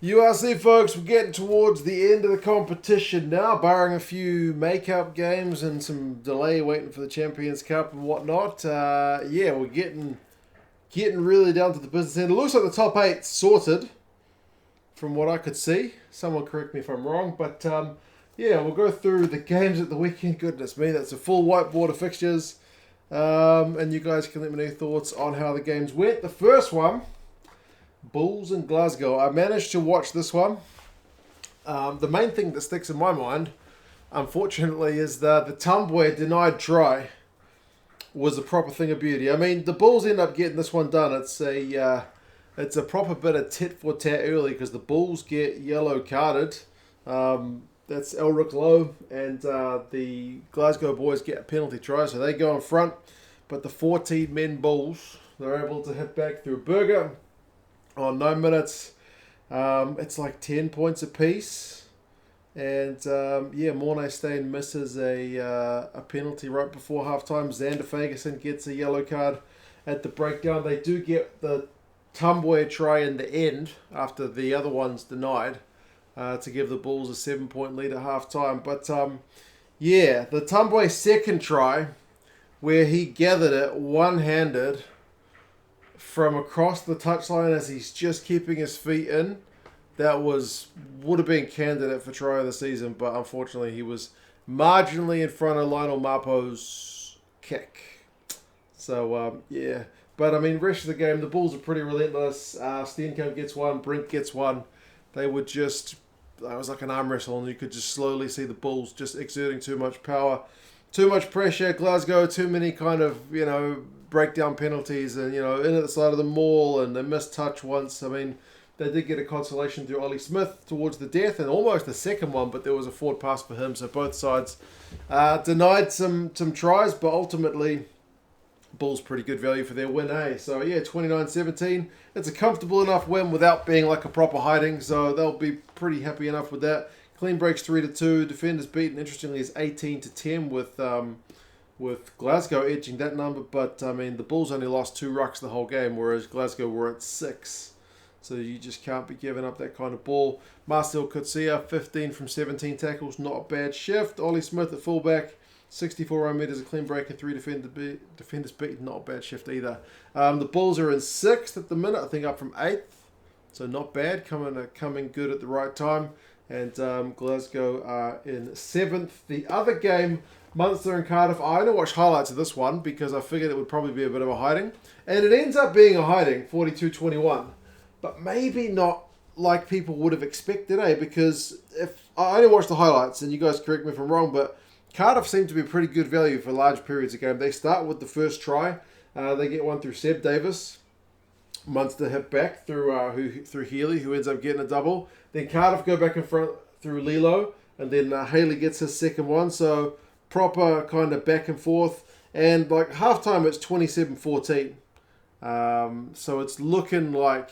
URC folks, we're getting towards the end of the competition now, barring a few make-up games and some delay waiting for the Champions Cup and whatnot. Yeah, we're getting really down to the business end. It looks like the top 8 sorted, from what I could see. Someone correct me if I'm wrong, but yeah, we'll go through the games at the weekend. Goodness me, that's a full whiteboard of fixtures, and you guys can let me know your thoughts on how the games went. The first one, Bulls and Glasgow. I managed to watch this one. The main thing that sticks in my mind, unfortunately, is the Tumbwe denied try was a proper thing of beauty. I mean, the Bulls end up getting this one done. It's a proper bit of tit for tat early because the Bulls get yellow carded. That's Elric Lowe, and the Glasgow boys get a penalty try, so they go in front. But the 14 men Bulls, they're able to hit back through Burger on 9 minutes. It's like 10 points apiece. And yeah, Mornay Stain misses a penalty right before halftime. Xander Fagerson gets a yellow card at the breakdown. They do get the Tumbwe try in the end after the other one's denied to give the Bulls a 7-point lead at halftime. But yeah, the Tumbwe second try, where he gathered it one-handed from across the touchline as he's just keeping his feet in, that would have been candidate for try of the season, but unfortunately he was marginally in front of Lionel Mapo's kick. So yeah, but I mean, rest of the game, the Bulls are pretty relentless. Steenkamp gets one, Brink gets one. They would just, it was like an arm wrestle, and you could just slowly see the Bulls just exerting too much power, too much pressure. Glasgow, too many kind of, breakdown penalties, and in at the side of the maul, and they missed touch once. I mean, they did get a consolation through Ollie Smith towards the death, and almost a second one, but there was a forward pass for him. So both sides denied some tries, but ultimately Bulls pretty good value for their win, eh? So yeah, 29-17. It's a comfortable enough win without being like a proper hiding, so they'll be pretty happy enough with that. Clean breaks 3-2. Defenders beaten, interestingly, is 18-10 with Glasgow edging that number. But I mean, the Bulls only lost 2 rucks the whole game, whereas Glasgow were at 6. So you just can't be giving up that kind of ball. Marcel Kutsia, 15 from 17 tackles, not a bad shift. Ollie Smith at fullback, 64 run meters, a clean break, and 3 defenders beaten, not a bad shift either. The Bulls are in 6th at the minute, I think up from 8th. So not bad, coming good at the right time. And Glasgow are in 7th. The other game, Munster and Cardiff, I only watched highlights of this one because I figured it would probably be a bit of a hiding. And it ends up being a hiding, 42-21. But maybe not like people would have expected, eh? Because if I only watched the highlights, and you guys correct me if I'm wrong, but Cardiff seem to be pretty good value for large periods of game. They start with the first try. They get one through Seb Davis. Munster hit back through Healy, who ends up getting a double. Then Cardiff go back in front through Lilo, and then Haley gets his second one. So proper kind of back and forth. And like halftime, it's 27-14. So it's looking like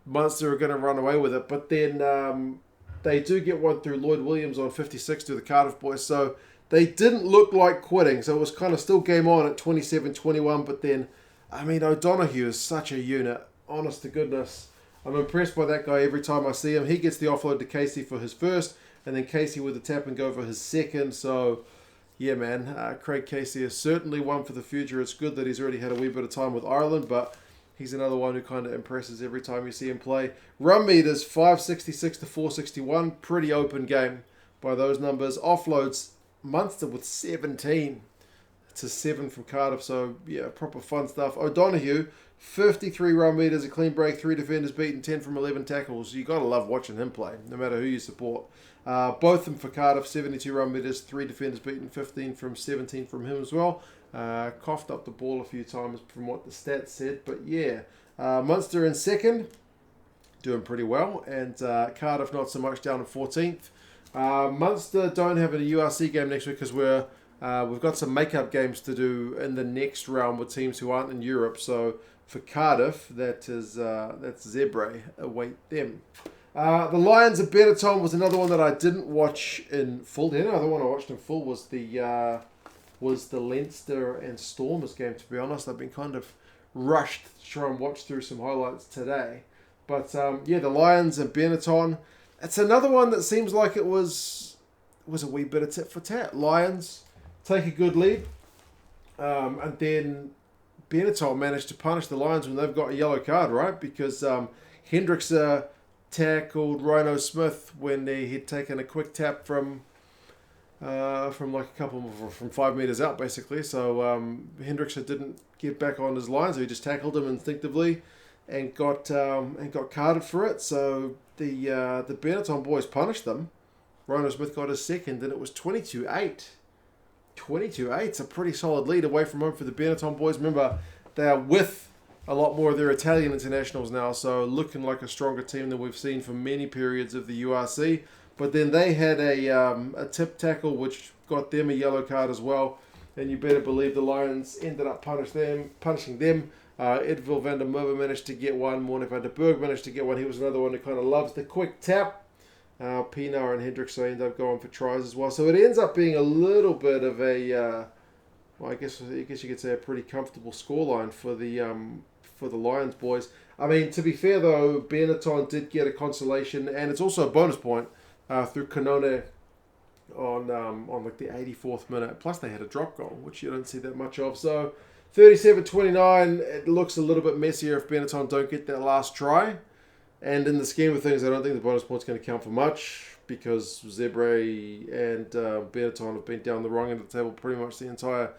Munster are going to run away with it. But then they do get one through Lloyd Williams on 56 to the Cardiff boys. So they didn't look like quitting. So it was kind of still game on at 27-21. But then, I mean, O'Donoghue is such a unit. Honest to goodness. I'm impressed by that guy every time I see him. He gets the offload to Casey for his first, and then Casey with the tap and go for his second. So, yeah, man, Craig Casey is certainly one for the future. It's good that he's already had a wee bit of time with Ireland, but he's another one who kind of impresses every time you see him play. Run meters, 566 to 461. Pretty open game by those numbers. Offloads, Munster with 17 to 7 from Cardiff. So, yeah, proper fun stuff. O'Donoghue, 53 run meters, a clean break, 3 defenders beaten, 10 from 11 tackles. You got to love watching him play, no matter who you support. Both of them for Cardiff, 72 run meters, 3 defenders beaten, 15 from 17 from him as well. Coughed up the ball a few times from what the stats said. But yeah, Munster in 2nd, doing pretty well. And Cardiff not so much, down in 14th. Munster don't have a URC game next week because we've got some make-up games to do in the next round with teams who aren't in Europe. So for Cardiff, that's Zebre. Await them. The Lions of Benetton was another one that I didn't watch in full. The only other one I watched in full was the Leinster and Stormers game, to be honest. I've been kind of rushed to try and watch through some highlights today. But yeah, the Lions and Benetton. It's another one that seems like it was a wee bit of tit for tat. Lions take a good lead, and then Benetton managed to punish the Lions when they've got a yellow card, right? Because Hendricks tackled Rhino Smith when he'd taken a quick tap from like from 5 meters out, basically. So Hendricks didn't get back on his line, so he just tackled him instinctively and got carded for it. So the Benetton boys punished them. Rhino Smith got his second, and it was 22-8. 22-8. It's a pretty solid lead away from home for the Benetton boys. Remember, they are with a lot more of their Italian internationals now, so looking like a stronger team than we've seen for many periods of the URC. But then they had a tip tackle which got them a yellow card as well, and you better believe the Lions ended up punishing them. Edville van der Merwe managed to get one. Morne van der Berg managed to get one. He was another one who kind of loves the quick tap. Pienaar and Hendricks end up going for tries as well. So it ends up being a little bit of a, well, I guess you could say a pretty comfortable scoreline for the Lions boys. I mean, to be fair though, Benetton did get a consolation, and it's also a bonus point through Kanone on like the 84th minute. Plus they had a drop goal, which you don't see that much of. So 37-29, it looks a little bit messier if Benetton don't get that last try. And in the scheme of things, I don't think the bonus point's going to count for much because Zebre and Benetton have been down the wrong end of the table pretty much the entire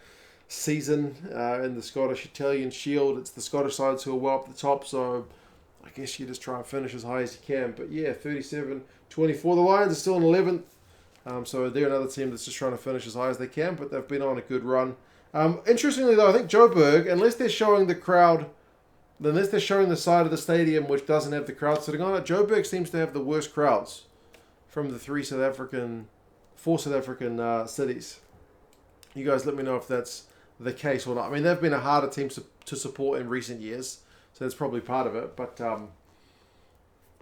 season in the Scottish-Italian Shield. It's the Scottish sides who are well up the top, so I guess you just try and finish as high as you can. But yeah, 37-24. The Lions are still in 11th, so they're another team that's just trying to finish as high as they can, but they've been on a good run. Interestingly though, I think Joburg, unless they're showing the side of the stadium which doesn't have the crowd sitting on it, Joburg seems to have the worst crowds from the four South African cities. You guys let me know if that's the case or not. I mean, they've been a harder team to support in recent years, so that's probably part of it. But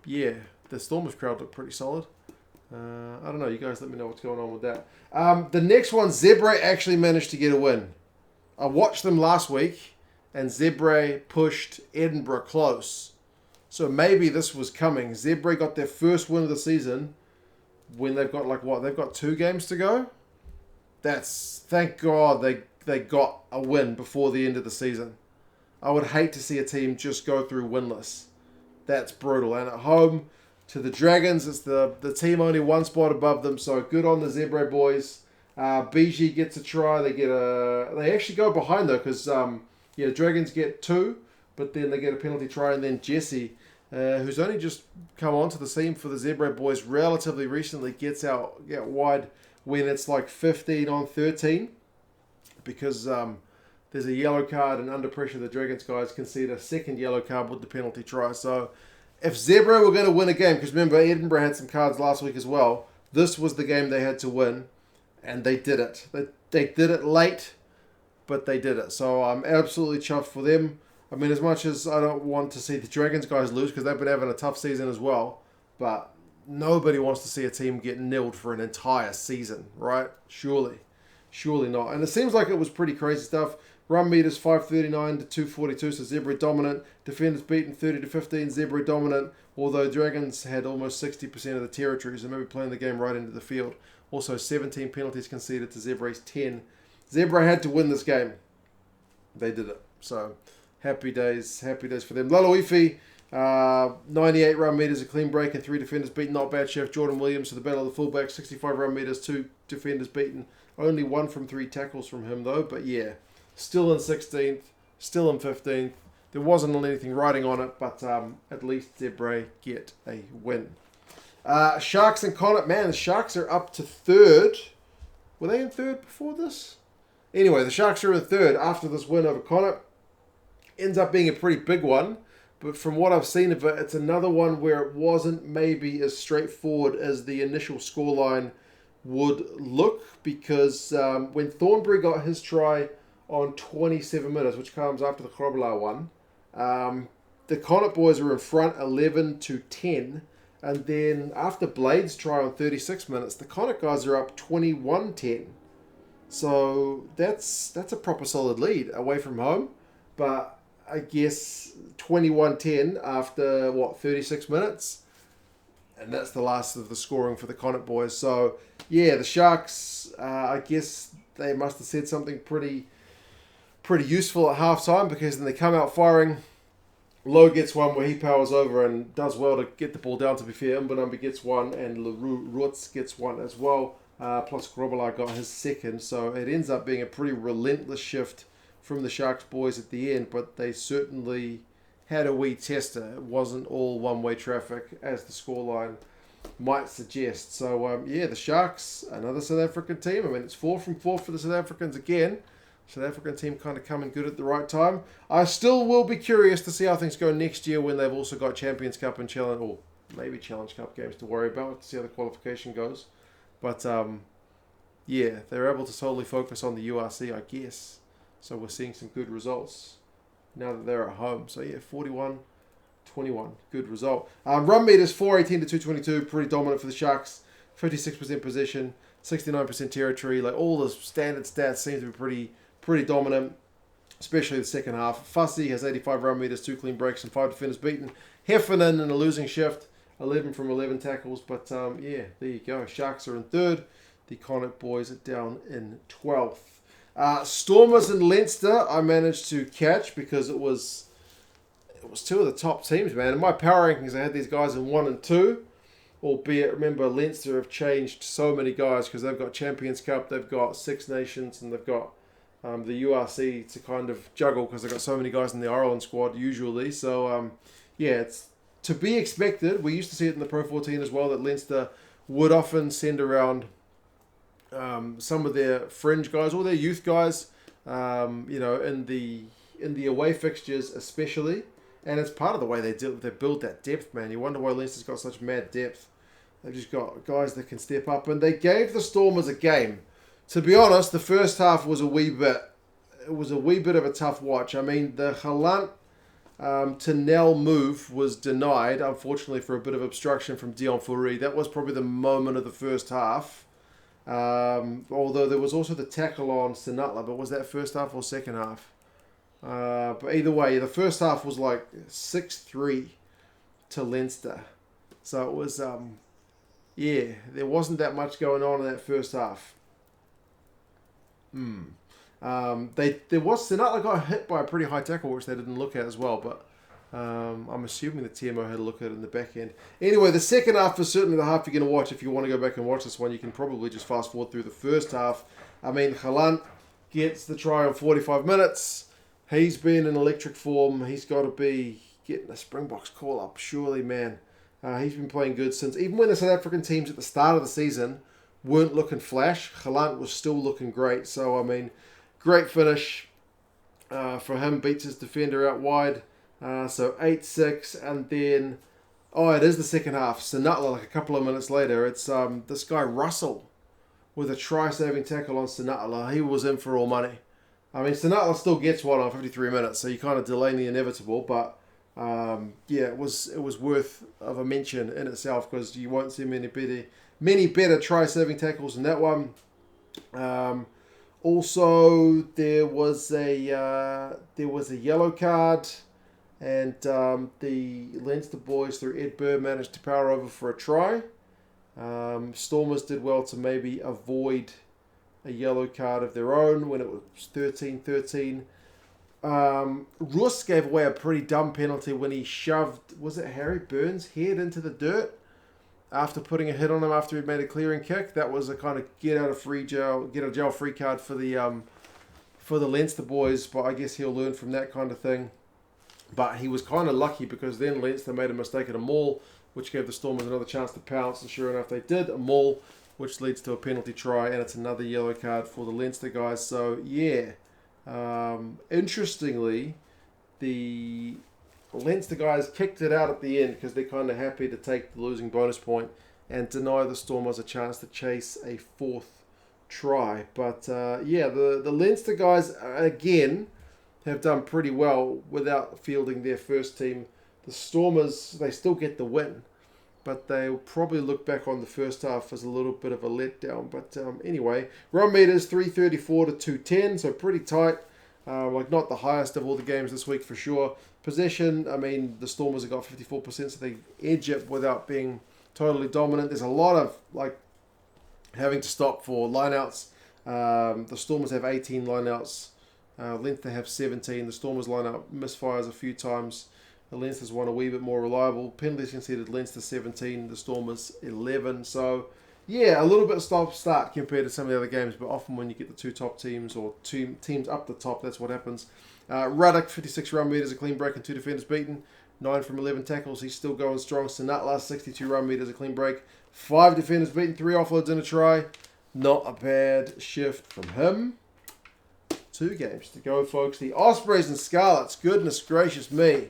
yeah, the Stormers crowd look pretty solid. I don't know. You guys let me know what's going on with that. The next one, Zebre actually managed to get a win. I watched them last week, and Zebre pushed Edinburgh close. So maybe this was coming. Zebre got their first win of the season when they've got they've got 2 games to go. Thank God they got a win before the end of the season. I would hate to see a team just go through winless. That's brutal. And at home to the Dragons, it's the team only 1 spot above them, so good on the Zebre boys. BG gets a try. They actually go behind though because Dragons get 2, but then they get a penalty try, and then Jesse, who's only just come onto the scene for the Zebre boys relatively recently, gets out wide when it's like 15-on-13 because there's a yellow card, and under pressure the Dragons guys concede a second yellow card with the penalty try. So if Zebre were going to win a game, because remember Edinburgh had some cards last week as well, this was the game they had to win, and they did it. They did it late, but they did it. So I'm absolutely chuffed for them. I mean, as much as I don't want to see the Dragons guys lose because they've been having a tough season as well, but nobody wants to see a team get nilled for an entire season, right? Surely not. And it seems like it was pretty crazy stuff. Run meters 539 to 242, so Zebre dominant. Defenders beaten 30-15, Zebre dominant. Although Dragons had almost 60% of the territories and maybe playing the game right into the field. Also 17 penalties conceded to Zebre's 10. Zebre had to win this game. They did it. So happy days for them. LIOvBEN, 98 run meters, a clean break, and 3 defenders beaten. Not bad, Chef. Jordan Williams to the battle of the fullbacks, 65 run meters, 2 defenders beaten. Only 1 from 3 tackles from him though, but yeah. Still in 16th, still in 15th. There wasn't anything writing on it, but at least Zebre get a win. Sharks and Connacht, man, the Sharks are up to 3rd. Were they in 3rd before this? Anyway, the Sharks are in 3rd after this win over Connacht. Ends up being a pretty big one, but from what I've seen of it, it's another one where it wasn't maybe as straightforward as the initial scoreline would look, because when Thornbury got his try on 27 minutes, which comes after the BULvGLA one, the Connacht boys are in front 11-10, and then after Blade's try on 36 minutes, the Connacht guys are up 21-10. So that's a proper solid lead away from home. But I guess, 21-10 after, 36 minutes? And that's the last of the scoring for the Connacht boys. So, yeah, the Sharks, I guess they must have said something pretty useful at half-time, because then they come out firing. Lowe gets one where he powers over and does well to get the ball down, to be fair. MUNvCAR gets one, and Ruotz gets one as well. Plus ZEBvDRA got his second. So it ends up being a pretty relentless shift from the Sharks boys at the end. But they certainly had a wee tester. It wasn't all one-way traffic, as the scoreline might suggest. So, yeah, the Sharks, another South African team. I mean, it's 4 from 4 for the South Africans again. South African team kind of coming good at the right time. I still will be curious to see how things go next year, when they've also got Champions Cup and Challenge, or maybe Challenge Cup games to worry about, to see how the qualification goes. But, yeah, they're able to solely focus on the URC, I guess. So we're seeing some good results now that they're at home. So, yeah, 41-21. Good result. Run meters, 418 to 222. Pretty dominant for the Sharks. 56% possession, 69% territory. Like, all the standard stats seem to be pretty dominant, especially the second half. Fussy has 85 run meters, 2 clean breaks, and 5 defenders beaten. Heffernan in a losing shift, 11 from 11 tackles. But, yeah, there you go. Sharks are in third. The Connacht boys are down in 12th. Stormers and Leinster, I managed to catch, because it was two of the top teams, man. In my power rankings, I had these guys in 1 and 2. Albeit, remember, Leinster have changed so many guys, because they've got Champions Cup, they've got Six Nations, and they've got the URC to kind of juggle, because they've got so many guys in the Ireland squad usually. So, yeah, it's to be expected. We used to see it in the Pro 14 as well, that Leinster would often send around some of their fringe guys or their youth guys, you know, in the away fixtures especially. And it's part of the way they build that depth, man. You wonder why Leinster's got such mad depth. They've just got guys that can step up. And they gave the Stormers a game. To be honest, the first half was a wee bit of a tough watch. I mean, the Halant to Nell move was denied, unfortunately, for a bit of obstruction from Dion Fourie. That was probably the moment of the first half. Although there was also the tackle on Sinatla, but was that first half or second half? But either way, the first half was like 6-3 to Leinster. So it was, yeah, there wasn't that much going on in that first half. There was Sinatla got hit by a pretty high tackle, which they didn't look at as well, but I'm assuming the TMO had a look at it in the back end. Anyway, the second half is certainly the half you're going to watch. If you want to go back and watch this one, you can probably just fast forward through the first half. I mean, Halant gets the try on 45 minutes. He's been in electric form. He's got to be getting a Springboks call up, surely, man. He's been playing good since, even when the South African teams at the start of the season weren't looking flash, Halant was still looking great. So, I mean, great finish for him. Beats his defender out wide. So 8-6, and then, it is the second half. Sinatla, like a couple of minutes later, it's this guy Russell with a try-saving tackle on Sinatla. He was in for all money. I mean, Sinatla still gets one on 53 minutes, so you kind of delay the inevitable, but yeah, it was worth of a mention in itself, because you won't see many better try-saving tackles than that one. Also, there was a yellow card. And the Leinster boys, through Ed Burr, managed to power over for a try. Stormers did well to maybe avoid a yellow card of their own when it was 13-13. Roos gave away a pretty dumb penalty when he shoved, was it Harry Burns' head into the dirt after putting a hit on him after he'd made a clearing kick. That was a kind of get out of jail free card for the Leinster boys, but I guess he'll learn from that kind of thing. But he was kind of lucky, because then Leinster made a mistake at a maul, which gave the Stormers another chance to pounce. And sure enough, they did a maul, which leads to a penalty try. And it's another yellow card for the Leinster guys. So, yeah. Interestingly, the Leinster guys kicked it out at the end, because they're kind of happy to take the losing bonus point and deny the Stormers a chance to chase a fourth try. But, yeah, the Leinster guys, again, have done pretty well without fielding their first team. The Stormers, they still get the win, but they'll probably look back on the first half as a little bit of a letdown. But anyway, run meters 334 to 210, so pretty tight. Like not the highest of all the games this week for sure. Possession, I mean, the Stormers have got 54%, so they edge it without being totally dominant. There's a lot of like having to stop for lineouts. The Stormers have 18 lineouts. Leinster have 17. The Stormers line out misfires a few times. The Leinster's one a wee bit more reliable. Penalties conceded, Leinster 17, the Stormers 11. So, yeah, a little bit of stop-start compared to some of the other games, but often when you get the two top teams or two teams up the top, that's what happens. Ruddock, 56 run meters, a clean break and 2 defenders beaten. 9 from 11 tackles, he's still going strong. Sanatla, 62 run meters, a clean break. 5 defenders beaten, 3 offloads and a try. Not a bad shift from him. 2 games to go, folks. The Ospreys and Scarlets, goodness gracious me.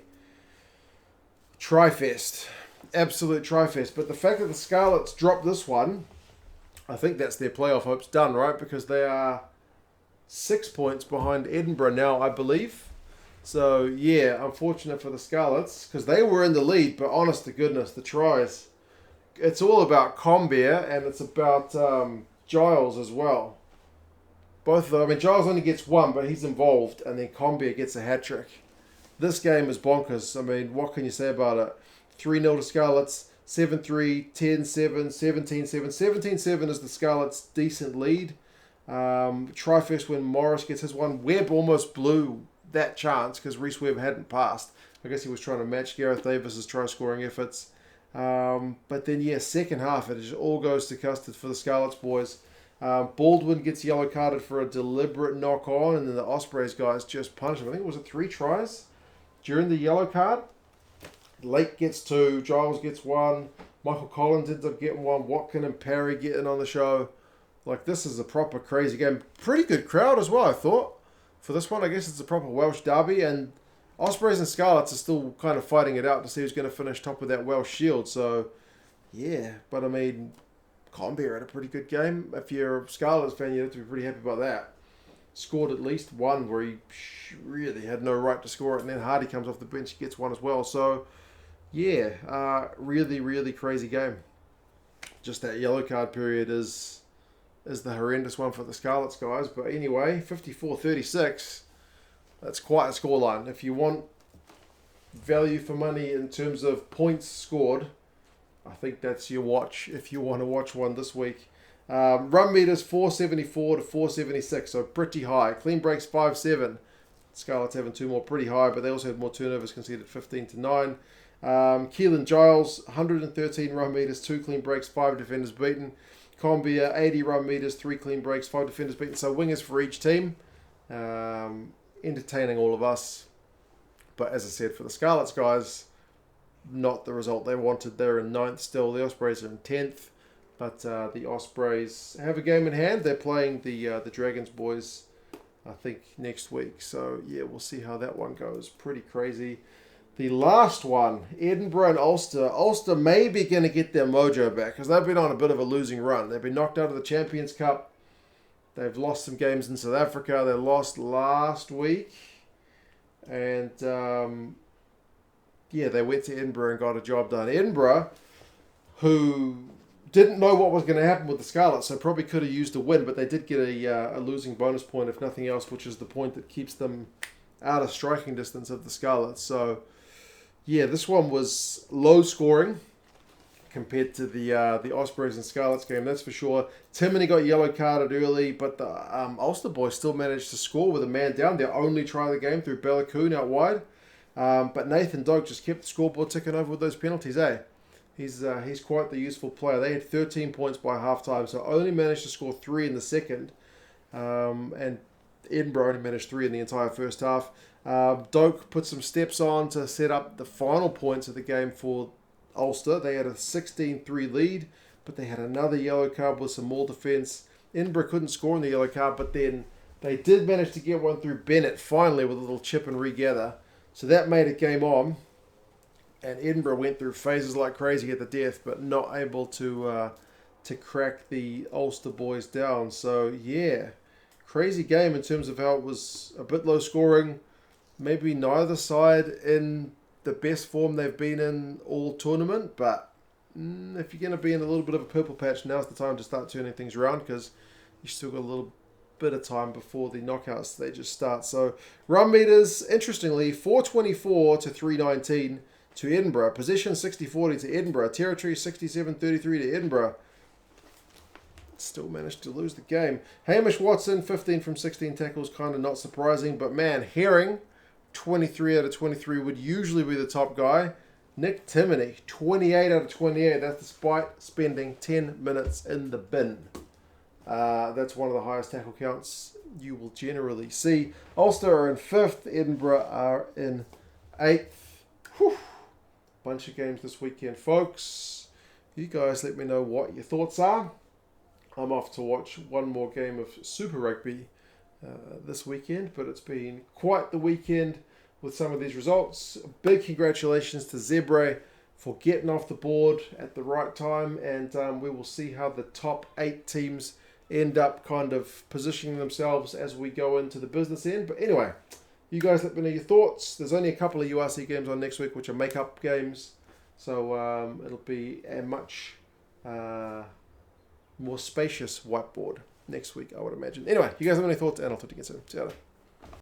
Tri-fest. Absolute tri-fest. But the fact that the Scarlets dropped this one, I think that's their playoff hopes done, right? Because they are 6 points behind Edinburgh now, I believe. So, yeah, unfortunate for the Scarlets, because they were in the lead, but honest to goodness, the tries. It's all about Combeer, and it's about Giles as well. Both of them. I mean, Giles only gets 1, but he's involved, and then Combeer gets a hat-trick. This game is bonkers. I mean, what can you say about it? 3-0 to Scarlets, 7-3, 10-7, 17-7. 17-7 is the Scarlets' decent lead. Tri-fest when Morris gets his one. Webb almost blew that chance because Reece Webb hadn't passed. I guess he was trying to match Gareth Davis's try-scoring efforts. But then, yeah, second half, it just all goes to custard for the Scarlets boys. Baldwin gets yellow carded for a deliberate knock on, and then the Ospreys guys just punish him. I think it was 3 tries during the yellow card. Lake gets 2, Giles gets 1, Michael Collins ends up getting 1, Watkin and Parry getting on the show. Like, this is a proper crazy game. Pretty good crowd as well, I thought. For this one, I guess it's a proper Welsh derby, and Ospreys and Scarlets are still kind of fighting it out to see who's going to finish top of that Welsh shield. So, yeah, but I mean, Combeer had a pretty good game. If you're a Scarlets fan, you have to be pretty happy about that. Scored at least 1 where he really had no right to score it, and then Hardy comes off the bench, gets 1 as well. So, yeah, really, really crazy game. Just that yellow card period is the horrendous one for the Scarlets guys. But anyway, 54-36, that's quite a scoreline. If you want value for money in terms of points scored, I think that's your watch if you want to watch one this week. Run meters 474 to 476, so pretty high. Clean breaks 5-7. Scarlets having 2 more, pretty high, but they also had more turnovers, conceded 15-9. Keelan Giles 113 run meters, 2 clean breaks, 5 defenders beaten. Combeer 80 run meters, 3 clean breaks, 5 defenders beaten. So wingers for each team, entertaining all of us. But as I said, for the Scarlets guys, not the result they wanted. They're in 9th still. The Ospreys are in 10th. But the Ospreys have a game in hand. They're playing the Dragons boys, I think, next week. So, yeah, we'll see how that one goes. Pretty crazy. The last one, Edinburgh and Ulster. Ulster may be going to get their mojo back because they've been on a bit of a losing run. They've been knocked out of the Champions Cup. They've lost some games in South Africa. They lost last week. And, yeah, they went to Edinburgh and got a job done. Edinburgh, who didn't know what was going to happen with the Scarlets, so probably could have used a win, but they did get a losing bonus point, if nothing else, which is the point that keeps them out of striking distance of the Scarlets. So, yeah, this one was low scoring compared to the Ospreys and Scarlets game, that's for sure. Timoney got yellow carded early, but the Ulster boys still managed to score with a man down. Their only try of the game through Bellacoon out wide. But Nathan Doak just kept the scoreboard ticking over with those penalties, eh? He's quite the useful player. They had 13 points by halftime, so only managed to score 3 in the second. And Edinburgh only managed 3 in the entire first half. Doak put some steps on to set up the final points of the game for Ulster. They had a 16-3 lead, but they had another yellow card with some more defence. Edinburgh couldn't score in the yellow card, but then they did manage to get one through Bennett finally with a little chip and regather. So that made it game on. And Edinburgh went through phases like crazy at the death, but not able to crack the Ulster boys down. So, yeah, crazy game in terms of how it was a bit low scoring. Maybe neither side in the best form they've been in all tournament, but if you're going to be in a little bit of a purple patch, now's the time to start turning things around because you still got a little bit of time before the knockout stages start. So run meters, interestingly, 424 to 319 to Edinburgh. Possession 60-40 to Edinburgh. Territory 67-33 to Edinburgh. Still managed to lose the game. Hamish Watson, 15 from 16 tackles, kind of not surprising. But man, Herring, 23 out of 23 would usually be the top guy. Nick Timoney, 28 out of 28. That's despite spending 10 minutes in the bin. That's one of the highest tackle counts you will generally see. Ulster are in 5th. Edinburgh are in 8th. Whew. Bunch of games this weekend, folks. You guys let me know what your thoughts are. I'm off to watch one more game of Super Rugby this weekend, but it's been quite the weekend with some of these results. Big congratulations to Zebre for getting off the board at the right time, and we will see how the top 8 teams end up kind of positioning themselves as we go into the business end. But anyway, you guys let me know your thoughts. There's only a couple of URC games on next week, which are make-up games, so it'll be a much more spacious whiteboard next week, I would imagine. Anyway, you guys have any thoughts, and I'll talk to you again soon. See you later.